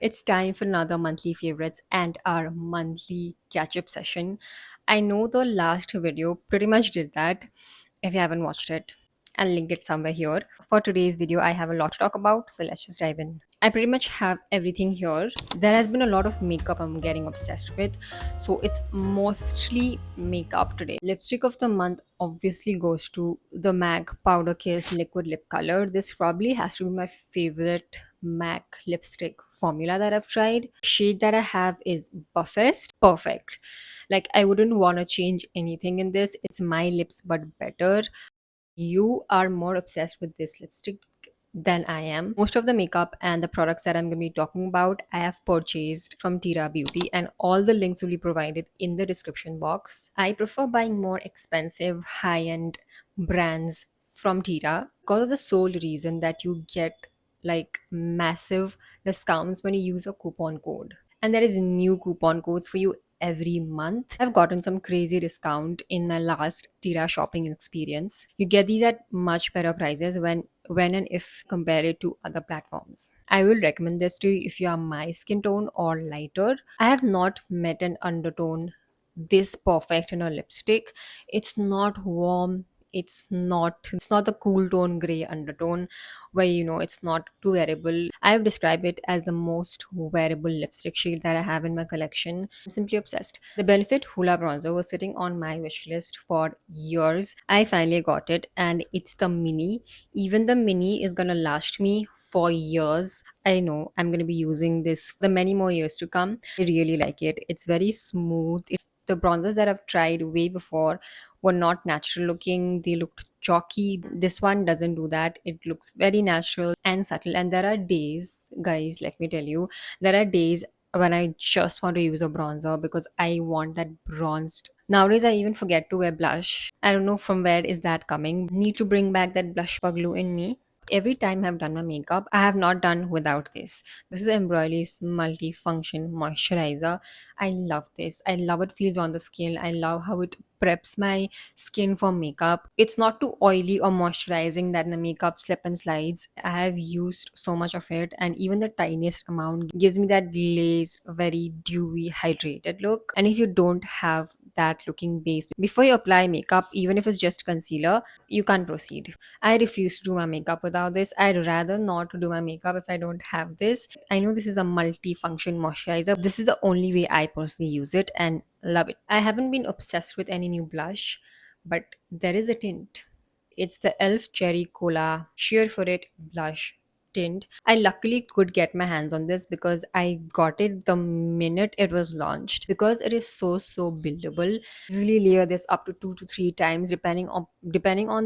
It's time for another monthly favorites and our monthly catch up session. I know the last video pretty much did that. If you haven't watched it, I'll link it somewhere here. For today's video, I have a lot to talk about, so let's just dive in. I pretty much have everything here. There has been a lot of makeup I'm getting obsessed with, so it's mostly makeup today. Lipstick of the month obviously goes to the MAC Powder Kiss Liquid Lip Color. This probably has to be my favorite MAC lipstick formula that I've tried. Shade that I have is Buffiest. Perfect. Like, I wouldn't want to change anything in this. It's my lips but better. You are more obsessed with this lipstick than I am. Most of the makeup and the products that I'm going to be talking about, I have purchased from Tira Beauty, and all the links will be provided in the description box. I prefer buying more expensive, high end brands from Tira because of the sole reason that you get like massive discounts when you use a coupon code. And there is new coupon codes for you every month. I've gotten some crazy discount in my last Tira shopping experience. You get these at much better prices when and if compared to other platforms. I will recommend this to you if you are my skin tone or lighter. I have not met an undertone this perfect in a lipstick. It's not warm, it's not the cool tone gray undertone where it's not too wearable. I have described it as the most wearable lipstick shade that I have in my collection. I'm simply obsessed. The Benefit Hoola bronzer was sitting on my wish list for years. I finally got it, and it's the mini. Even the mini is gonna last me for years. I know I'm gonna be using this for the many more years to come. I really like it. It's very smooth. The bronzers that I've tried way before were not natural looking. They looked chalky. This one doesn't do that. It looks very natural and subtle. And there are days, guys, let me tell you, there are days when I just want to use a bronzer because I want that bronzed. Nowadays, I even forget to wear blush. I don't know from where is that coming. Need to bring back that blush glue in me. Every time I've done my makeup, I have not done without this. This is Embryolisse Multi-Function Moisturizer. I love this. I love it feels on the skin. I love how it preps my skin for makeup. It's not too oily or moisturizing that the makeup slip and slides. I have used so much of it, and even the tiniest amount gives me that glazed, very dewy, hydrated look. And if you don't have that looking base before you apply makeup, even if it's just concealer, you can't proceed. I refuse to do my makeup without this. I'd rather not do my makeup if I don't have this. I know this is a multi-function moisturizer. This is the only way I personally use it and love it. I haven't been obsessed with any new blush, but there is a tint. It's the e.l.f. Cherry Cola Sheer For It Blush Tint. I luckily could get my hands on this because I got it the minute it was launched. Because it is so buildable, easily layer this up to 2 to 3 times depending on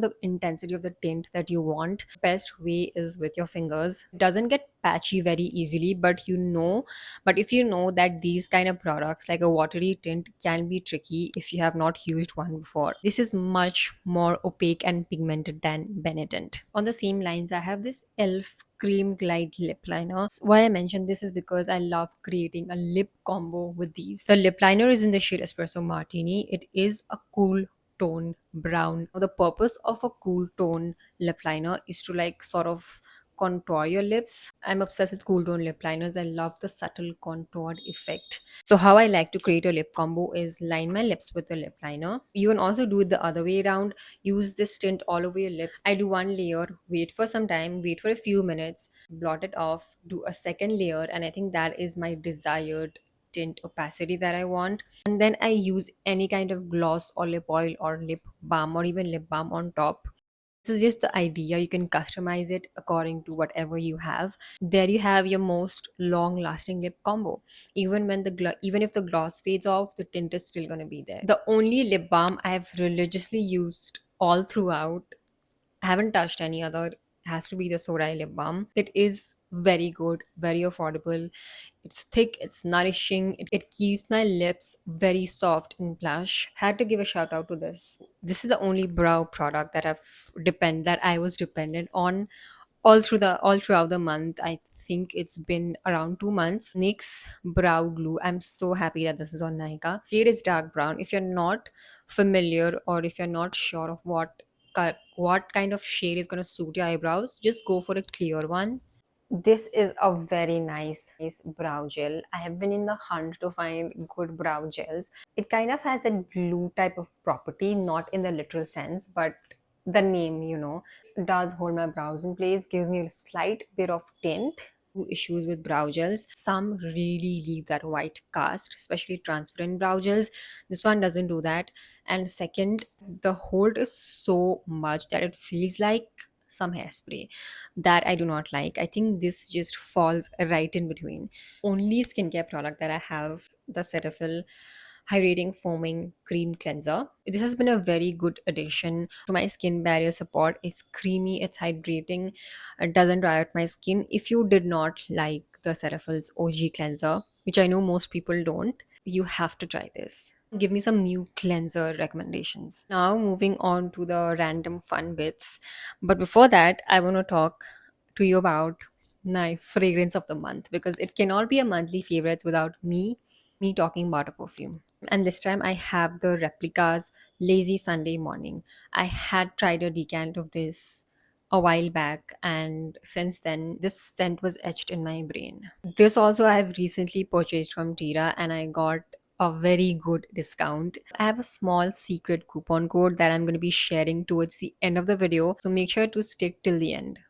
the intensity of the tint that you want. Best way is with your fingers. It doesn't get patchy very easily, but if you know that these kind of products like a watery tint can be tricky if you have not used one before. This is much more opaque and pigmented than Benetint. On the same lines, I have this e.l.f. Cream Glide Lip Liner. Why I mentioned this is because I love creating a lip combo with these. The lip liner is in the shade Espresso Martini. It is a cool tone brown. Now, the purpose of a cool tone lip liner is to like sort of contour your lips. I'm obsessed with cool tone lip liners. I love the subtle contoured effect. So how I like to create a lip combo is line my lips with a lip liner. You can also do it the other way around. Use this tint all over your lips. I do one layer, wait for some time, wait for a few minutes, blot it off, do a second layer, and I think that is my desired tint opacity that I want. And then I use any kind of gloss or lip oil or lip balm or even lip balm on top. This is just the idea. You can customize it according to whatever you have. There you have your most long lasting lip combo. Even if the gloss fades off, the tint is still going to be there. The only lip balm I have religiously used all throughout, I haven't touched any other, has to be the Sohrai lip balm. It is very good, very affordable. It's thick, it's nourishing, it keeps my lips very soft and plush. Had to give a shout out to this. This is the only brow product that I was dependent on all throughout the month. I think it's been around 2 months. NYX brow glue. I'm so happy that this is on Nykaa. Shade is dark brown. If you're not familiar or if you're not sure of what kind of shade is going to suit your eyebrows, just go for a clear one. This is a very nice brow gel. I have been in the hunt to find good brow gels. It kind of has a glue type of property, not in the literal sense, but the name, does hold my brows in place, gives me a slight bit of tint. Issues with brow gels. Some really leave that white cast, especially transparent brow gels. This one doesn't do that. And second, the hold is so much that it feels like some hairspray that I do not like. I think this just falls right in between. Only skincare product that I have, the Cetaphil Hydrating Foaming Cream Cleanser. This has been a very good addition to my skin barrier support. It's creamy, it's hydrating, it doesn't dry out my skin. If you did not like the Cetaphil's OG cleanser, which I know most people don't, you have to try this. Give me some new cleanser recommendations. Now, moving on to the random fun bits. But before that, I want to talk to you about my fragrance of the month because it cannot be a monthly favorites without me talking about a perfume. And this time I have the Replica's Lazy Sunday Morning. I had tried a decant of this a while back, and since then this scent was etched in my brain. This also I have recently purchased from Tira and I got a very good discount. I have a small secret coupon code that I'm going to be sharing towards the end of the video, so make sure to stick till the end.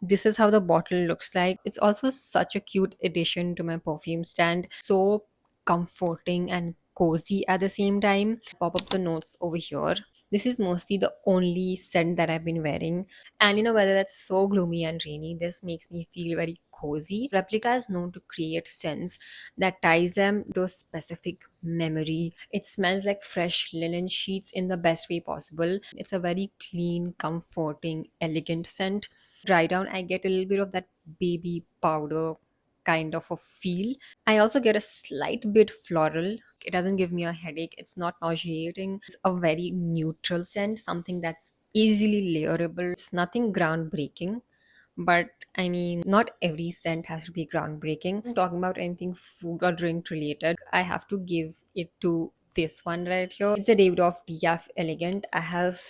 This is how the bottle looks like. It's also such a cute addition to my perfume stand. So comforting and cozy at the same time. Pop up the notes over here. This is mostly the only scent that I've been wearing. And whether that's so gloomy and rainy, this makes me feel very cozy. Replica is known to create scents that ties them to a specific memory. It smells like fresh linen sheets in the best way possible. It's a very clean, comforting, elegant scent. Dry down, I get a little bit of that baby powder kind of a feel. I also get a slight bit floral. It doesn't give me a headache. It's not nauseating. It's a very neutral scent, something that's easily layerable. It's nothing groundbreaking, but I mean, not every scent has to be groundbreaking. I'm talking about anything food or drink related. I have to give it to this one right here. It's a Davidoff Decaf Elegant. I have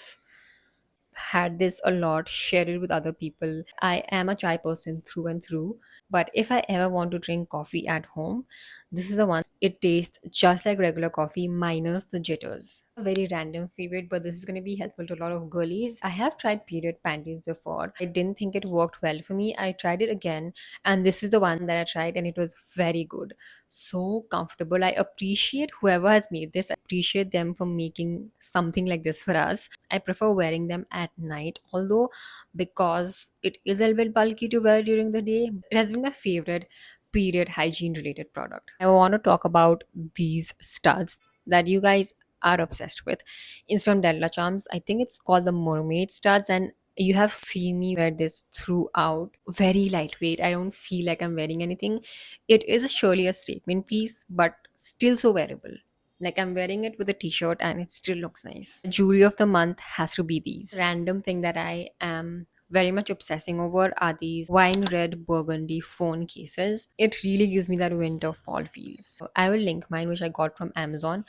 had this a lot, share it with other people. I am a chai person through and through, but if I ever want to drink coffee at home, this is the one. It tastes just like regular coffee minus the jitters. A very random favorite, but this is going to be helpful to a lot of girlies. I have tried period panties before. I didn't think it worked well for me. I tried it again, and this is the one that I tried, and it was very good. So comfortable. I appreciate whoever has made this. I appreciate them for making something like this for us. I prefer wearing them at night, although because it is a little bit bulky to wear during the day, it has been my favorite period hygiene related product. I want to talk about these studs that you guys are obsessed with. It's from Della Charms. I think it's called the Mermaid Studs, and you have seen me wear this throughout. Very lightweight. I don't feel like I'm wearing anything. It is surely a statement piece, but still so wearable. Like I'm wearing it with a t-shirt and it still looks nice. Jewelry of the month has to be these. Random thing that I am very much obsessing over are these wine red burgundy phone cases. It really gives me that winter fall feels. So I will link mine, which I got from Amazon,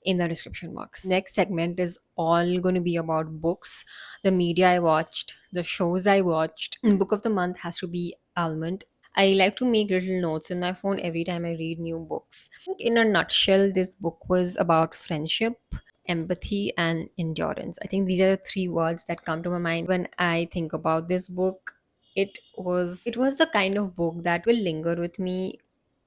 in the description box. Next segment is all going to be about books, the media I watched, the shows I watched. Book of the month has to be Almond. I like to make little notes in my phone every time I read new books. In a nutshell, this book was about friendship, empathy, and endurance. I think these are the three words that come to my mind when I think about this book. It was the kind of book that will linger with me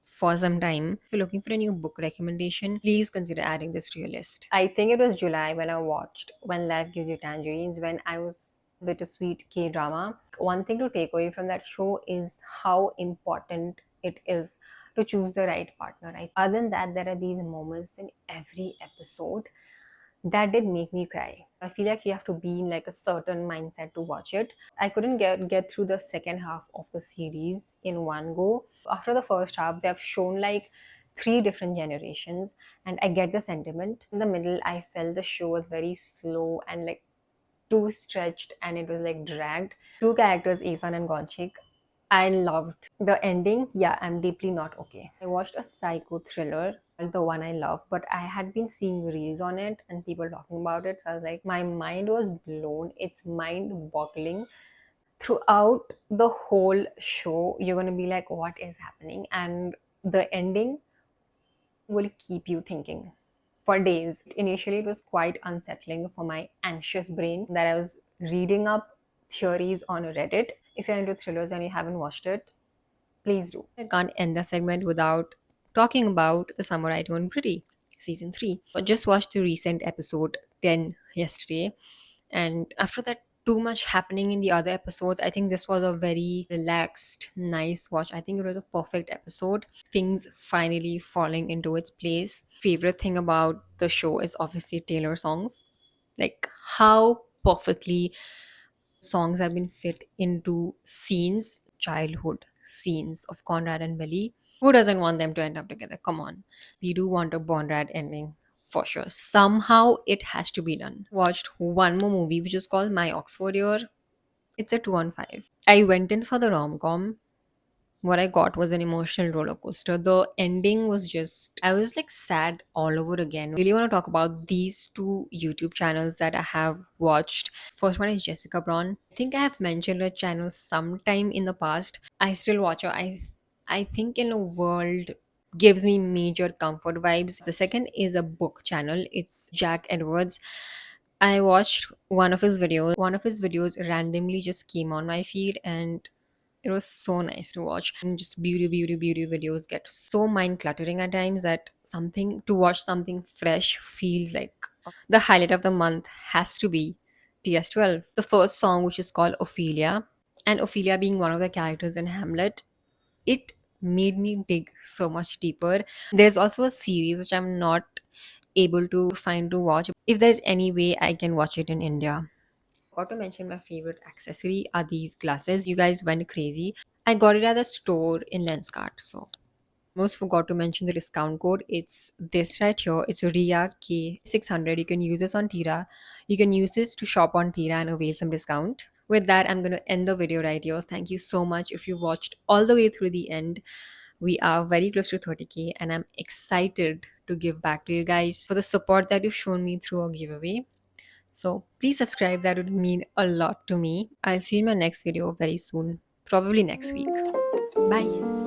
for some time. If you're looking for a new book recommendation, please consider adding this to your list. I think it was July when I watched When Life Gives You Tangerines, when I was bittersweet K drama. One thing to take away from that show is how important it is to choose the right partner. Right? Other than that, there are these moments in every episode that did make me cry. I feel like you have to be in like a certain mindset to watch it. I couldn't get through the second half of the series in one go. After the first half, they have shown like three different generations, and I get the sentiment. In the middle, I felt the show was very slow and like too stretched and it was like dragged. Two characters, Asan and Gonchik, I loved. The ending, yeah, I'm deeply not okay. I watched a psycho thriller, the one I love, but I had been seeing reels on it and people talking about it. So I was like, my mind was blown. It's mind boggling. Throughout the whole show, you're going to be like, what is happening? And the ending will keep you thinking for days. Initially, it was quite unsettling for my anxious brain that I was reading up theories on Reddit. If you're into thrillers and you haven't watched it, please do. I can't end the segment without talking about the Summer I Turned Pretty season 3. I just watched the recent episode 10 yesterday, and after that, too much happening in the other episodes, I think this was a very relaxed, nice watch. I think it was a perfect episode. Things finally falling into its place. Favorite thing about the show is obviously Taylor songs. Like how perfectly songs have been fit into scenes, childhood scenes of Conrad and Billy. Who doesn't want them to end up together? Come on. We do want a Bonrad ending for sure. Somehow it has to be done. Watched one more movie which is called My Oxford Year. It's a 2 on 5. I went in for the rom com. What I got was an emotional roller coaster. The ending was just, I was like sad all over again. Really want to talk about these two YouTube channels that I have watched. First one is Jessica Braun. I think I have mentioned her channel sometime in the past. I still watch her. I think in a world gives me major comfort vibes. The second is a book channel. It's Jack Edwards. I watched one of his videos. One of his videos randomly just came on my feed and it was so nice to watch. And just beauty videos get so mind cluttering at times that something to watch something fresh feels like the highlight of the month has to be TS12. The first song, which is called Ophelia, and Ophelia being one of the characters in Hamlet, it made me dig so much deeper. There's also a series which I'm not able to find to watch. If there's any way I can watch it in India. Forgot to mention my favorite accessory are these glasses. You guys went crazy. I got it at the store in Lenskart. So almost forgot to mention the discount code. It's this right here. It's RIA K600. You can use this on Tira. You can use this to shop on Tira and avail some discount. With that, I'm going to end the video right here. Thank you so much if you watched all the way through the end. We are very close to 30k and I'm excited to give back to you guys for the support that you've shown me through a giveaway. So please subscribe, that would mean a lot to me. I'll see you in my next video very soon, probably next week. Bye.